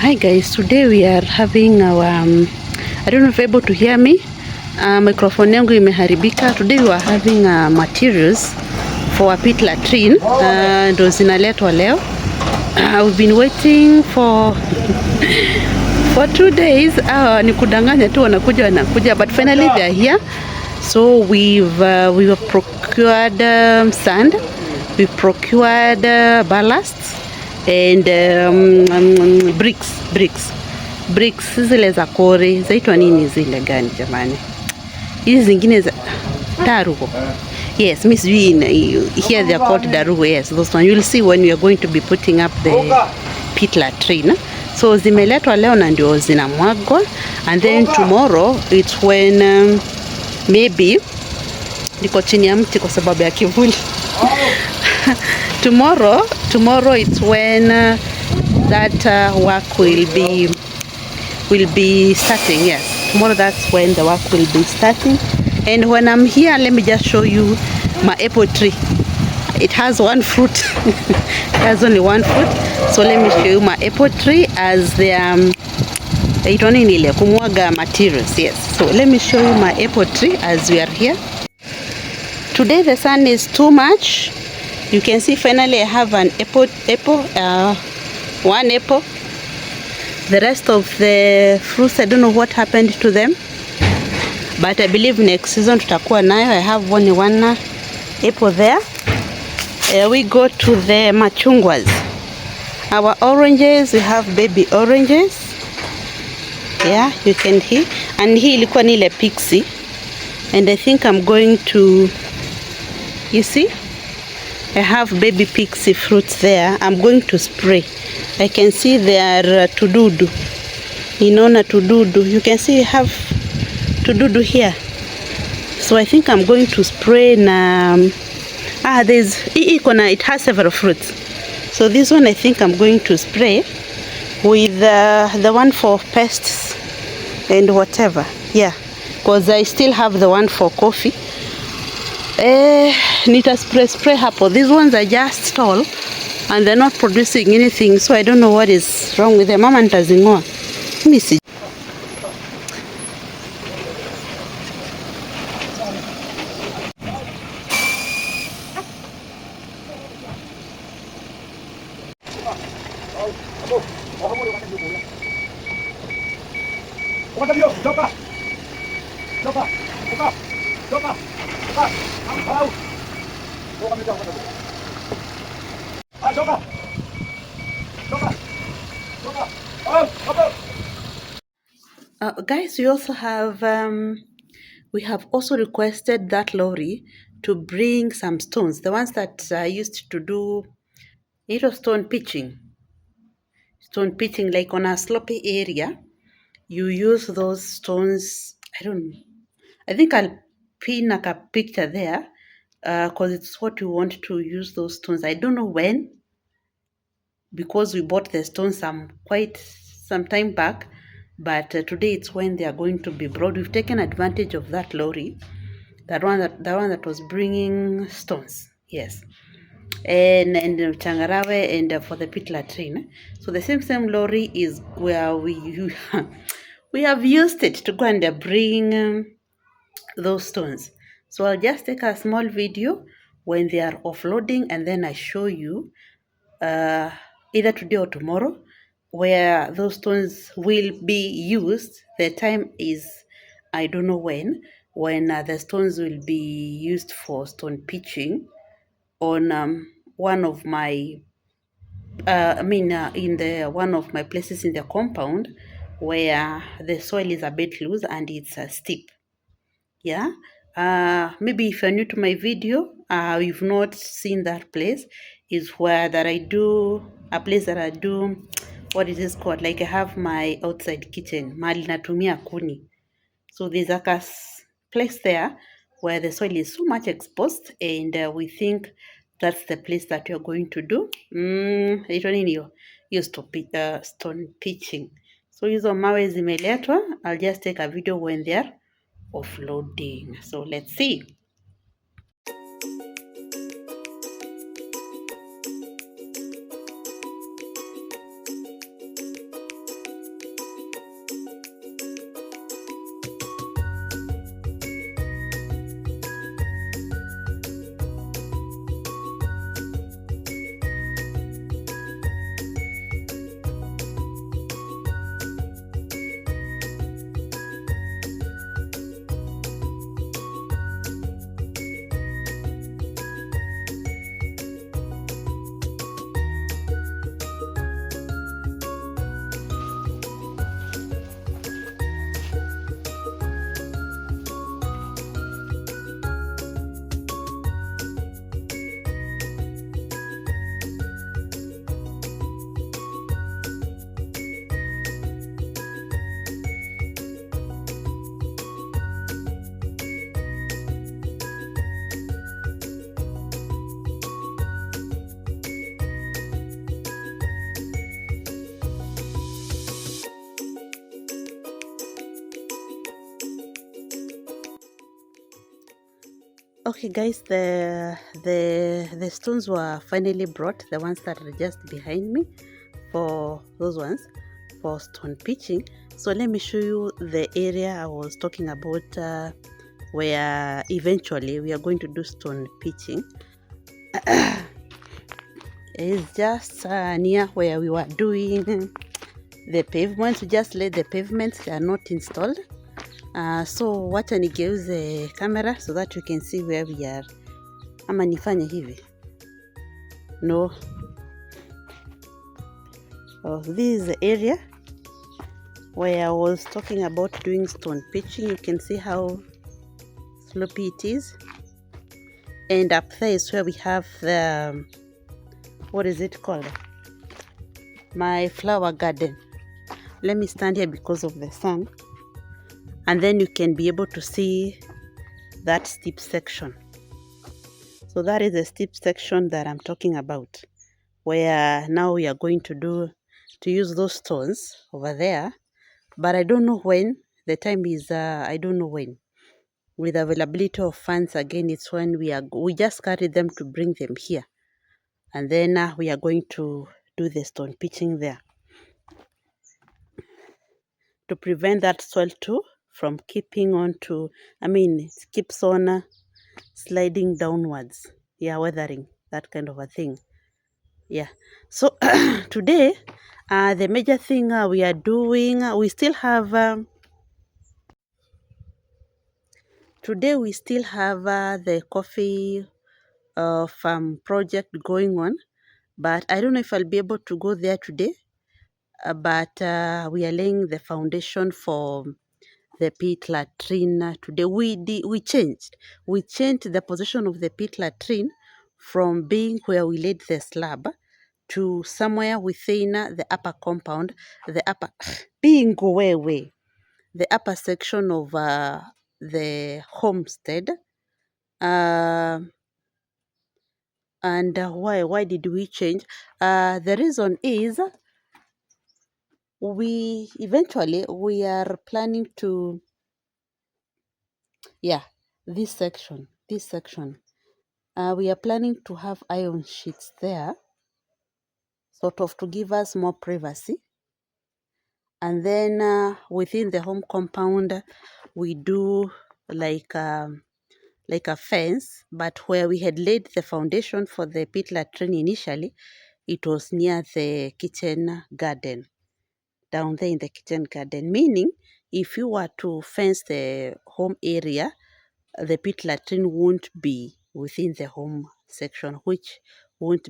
Hi guys, today we are having our I don't know if you're able to hear me. Microphone yangu imeharibika. Today we are having materials for a pit latrine. Ndo zinaletwa leo. We've been waiting for 2 days. Ni kudanganya tu wanakuja but finally they are here. So we've procured sand. We've procured ballasts and bricks zile za kore zaitwa nini zile gani jamani, hizi zingine za darugo. Yes, miss here they are called darugo. Yes, those one you'll see when we are going to be putting up the pit latrine. So zimeletwa leo na ndio zinamwagwa, and then tomorrow it's when maybe niko chini ya mti kwa sababu ya kivuli. tomorrow it's when that work will be starting. Yes, tomorrow that's when the work will be starting. And when I'm here, let me just show you my apple tree. It has one fruit. It has only one fruit. So let me show you my apple tree as the kumwaga materials. Yes, so let me show you my apple tree as we are here. Today the sun is too much. You can see finally I have an one apple. The rest of the fruits, I don't know what happened to them, but I believe next season tutakuwa nayo. I have only one apple there. We go to the machungwas. Our oranges, we have baby oranges. Yeah, you can hear. And hii ilikuwa ni ile pixie. And I think I'm going to, you see, I have baby pixie fruits there. I'm going to spray. I can see there are tududu. Ninaona tududu. You can see I have tududu here. So I think I'm going to spray na it has several fruits. So this one I think I'm going to spray with the one for pests and whatever. Yeah, because I still have the one for coffee. Nita spray hapo. These ones are just tall and they're not producing anything, so I don't know what is wrong with them. Mama nitazingoa. Let me see. Guys, we also have also requested that lorry to bring some stones, the ones that I used to do stone pitching, like on a slopy area. You use those stones. I think I'll pin like a picture there because it's what we want to use those stones. I don't know when, because we bought the stones quite some time back, but today it's when they are going to be brought. We've taken advantage of that lorry, the one that was bringing stones. Yes, and Changarawe and for the pit latrine. So the same lorry is where we have used it to go and bring those stones. So I'll just take a small video when they are offloading, and then I show you either today or tomorrow where those stones will be used. The time is, I don't know when the stones will be used for stone pitching on one of my in the one of my places in the compound where the soil is a bit loose and it's steep. Yeah, maybe if you're new to my video, you've not seen that place. Is where that I do a place that I do, what is this called, like I have my outside kitchen mali natumia kuni. So there's a place there where the soil is so much exposed, and we think that's the place that you're going to do stone pitching. So hizo mawe zimeletwa. I'll just take a video when they're offloading. So let's see. Okay guys, the stones were finally brought, the ones that are just behind me, for those ones for stone pitching. So let me show you the area I was talking about, where eventually we are going to do stone pitching. It's just near where we were doing the pavements. We just laid the pavements, they are not installed. So wacha nigeuze camera so that you can see where we are. Ama nifanye hivi? No. Oh, this is the area where I was talking about doing stone pitching. You can see how slopey it is. And up there is where we have the, what is it called? My flower garden. Let me stand here because of the sun. And then you can be able to see that steep section. So that is the steep section that I'm talking about, where now we are going to use those stones over there. But I don't know when. The time is, I don't know when. With availability of funds, again, it's when we just carry them to bring them here. And then we are going to do the stone pitching there, to prevent that soil too from keeping on to, it keeps on sliding downwards. Yeah, weathering, that kind of a thing. Yeah. So today, the major thing we are doing, we still have, today we still have the coffee farm project going on, but I don't know if I'll be able to go there today. But we are laying the foundation for the pit latrine today. We changed the position of the pit latrine from being where we laid the slab to somewhere within the upper compound, the upper being way, the upper section of the homestead. And why did we change? The reason is we are planning to, this section, we are planning to have iron sheets there, sort of to give us more privacy. And then within the home compound, we do like a fence, but where we had laid the foundation for the pit latrine initially, it was near the kitchen garden, down there in the kitchen garden, meaning if you were to fence the home area, the pit latrine won't be within the home section, which won't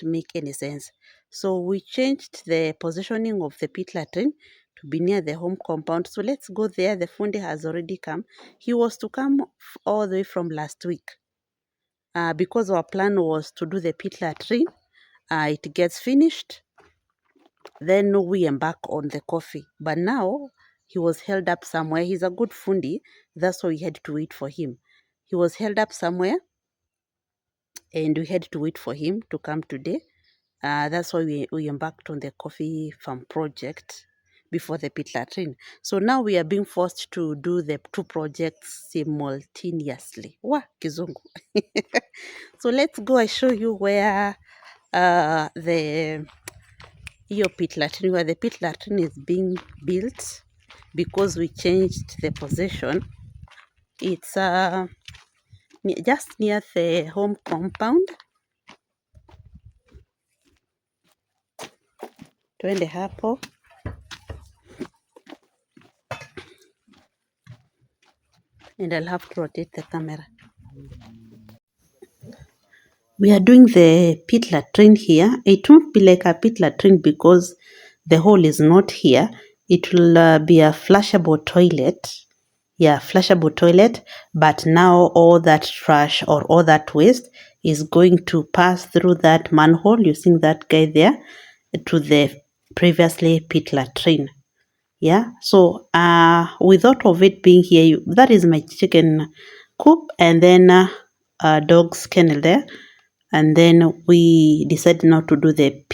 make any sense. So we changed the positioning of the pit latrine to be near the home compound. So let's go there. The fundi has already come. He was to come all the way from last week, because our plan was to do the pit latrine. It gets finished, then we embark on the coffee. But now he was held up somewhere. He's a good fundi. That's why we had to wait for him. He was held up somewhere and we had to wait for him to come today. That's why we embarked on the coffee farm project before the pit latrine. So now we are being forced to do the two projects simultaneously. Wah, kizungu. So let's go. I show you where the pit latrine, where the pit latrine is being built, because we changed the position. It's just near the home compound. Twende hapo. And I'll have to rotate the camera. We are doing the pit latrine here. It won't be like a pit latrine because the hole is not here. It will be a flushable toilet. Yeah, flushable toilet. But now all that trash or all that waste is going to pass through that manhole. You see that guy there, to the previously pit latrine. Yeah, so we thought of it being here. That is my chicken coop, and then a dog's kennel there. And then we decided not to do the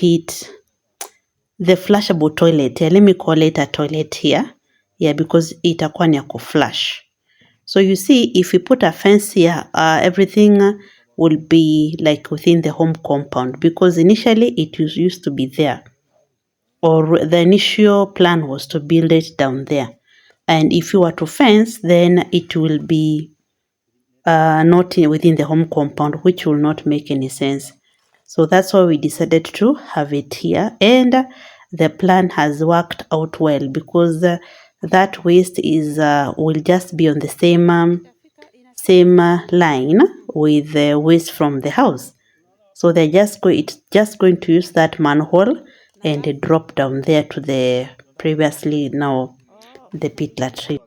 flushable toilet. Yeah, let me call it a toilet here. Yeah, because itakuwa ni ya kuflush. So you see, if we put a fence here, everything will be like within the home compound, because initially it used to be there, or the initial plan was to build it down there. And if you were to fence, then it will be not within the home compound, which will not make any sense. So that's why we decided to have it here, and the plan has worked out well, because that waste is will just be on the same line with the waste from the house. So it's just going to use that manhole and drop down there to the previously now the pit latrine.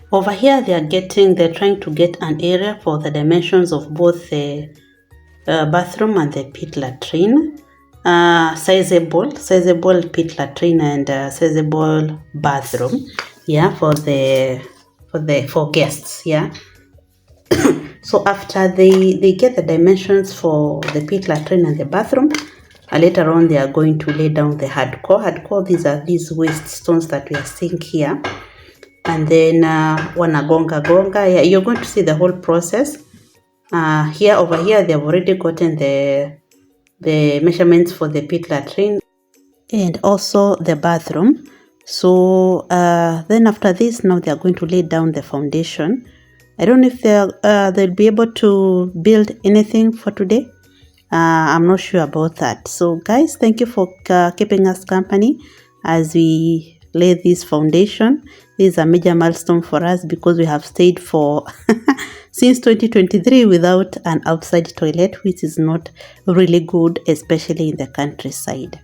Over here, they're trying to get an area for the dimensions of both the bathroom and the pit latrine. Sizable pit latrine and sizable bathroom. Yeah, for guests. Yeah. So after they get the dimensions for the pit latrine and the bathroom, later on they are going to lay down the hardcore. These are these waste stones that we are seeing here. And then wanagonga. Yeah, you're going to see the whole process. Over here, they've already gotten the measurements for the pit latrine and also the bathroom. So then after this, now they are going to lay down the foundation. I don't know if they'll be able to build anything for today. I'm not sure about that. So guys, thank you for keeping us company as we lay this foundation. This is a major milestone for us, because we have stayed for since 2023 without an outside toilet, which is not really good, especially in the countryside.